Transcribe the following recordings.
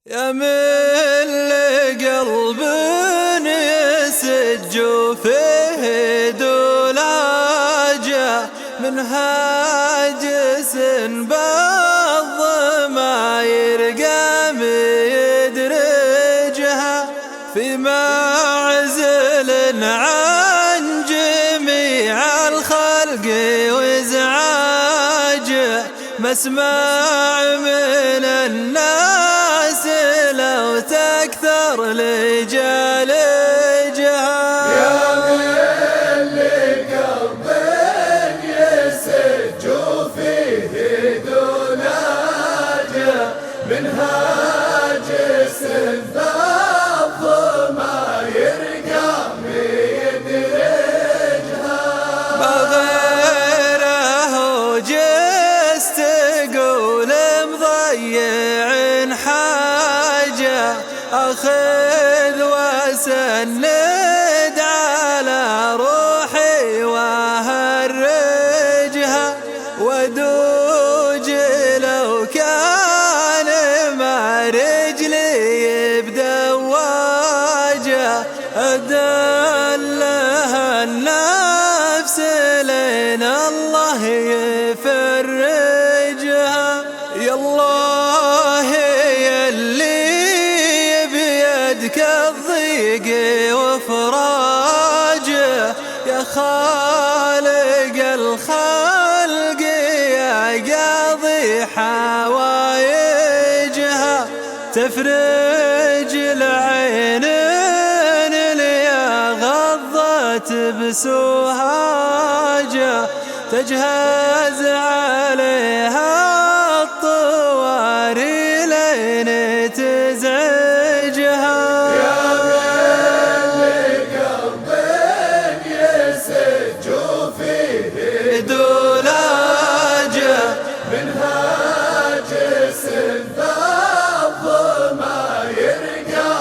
يا من قلب يسج فيه دولاجة من هاجس بالظما يرقى يدرجها في معزل عن جميع الخلق وازعاجه مسمع من الناس لو تكثر لجالجها. يا من لقلب يسج فيه دلاجة من هاجس الظما يرقى يدرجها ما غيره جست تقول مضيع حاجة أخذ وسند على روحي وهرجها ودوج لو كان ما رجلي بدواجه أدلها النفس لين الله يفرجها. يا الله يلي بيدك الضيق وفراجه يا خالق الخلق يا قاضي حوايجها تفرج العينين اللي غضت بسوهاجه تجهز عليها الطواري لين تزعجها. يا من لقلب يسج فيه دولاجة من هاجس الظما يرقى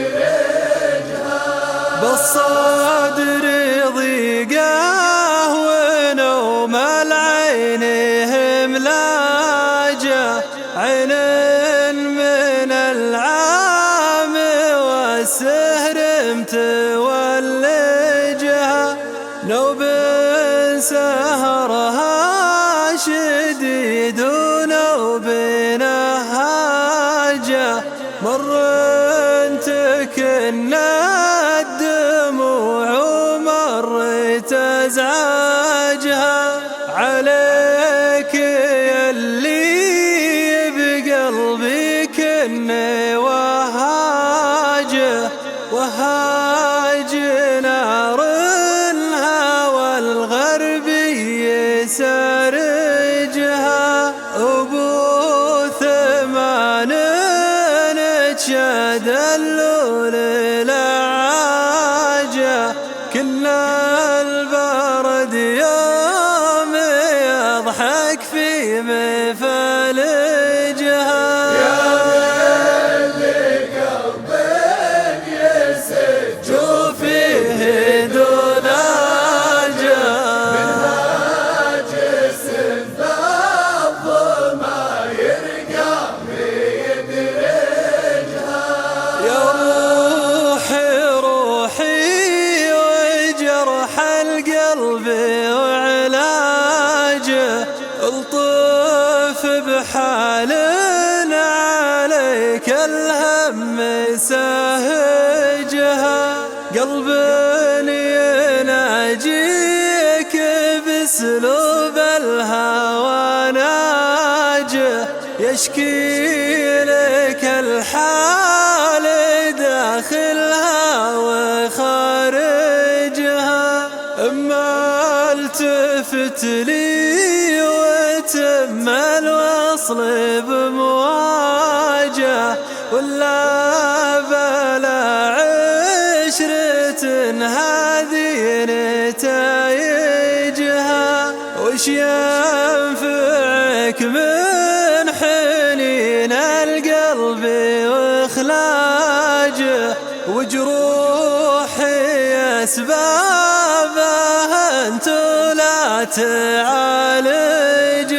يدرجها بالصدر ضيقه ونوم العين هملاجه عين من العام والسهر متولجها نوب سهرها شديد ونوب نهاجه مر تكنى الدموع ومر تزعجها عليك يلي بقلبي كني وهاجه وهاج نار الهوى الغربي سارجها أبو ثمان نتشاد اللول العاجه كل البرد يوم يضحك في مفالجها. يا من لقلب يسج فيه دولاجة من هاجس الظما يرقى يدرجها يا روحي روحي وجرح القلب وعلاجه الطف بحال عليك الهم ساهجها قلب يناجيك باسلوب الهوى ناجه يشكي لك الحال داخلها وخارجها اما التفت لي وتم الوصل بمواجه ولا بلا عشرة هذه نتايجها وش ينفعك من حنين القلب واخلاجه وجروحي اسبابها انت لا تعالج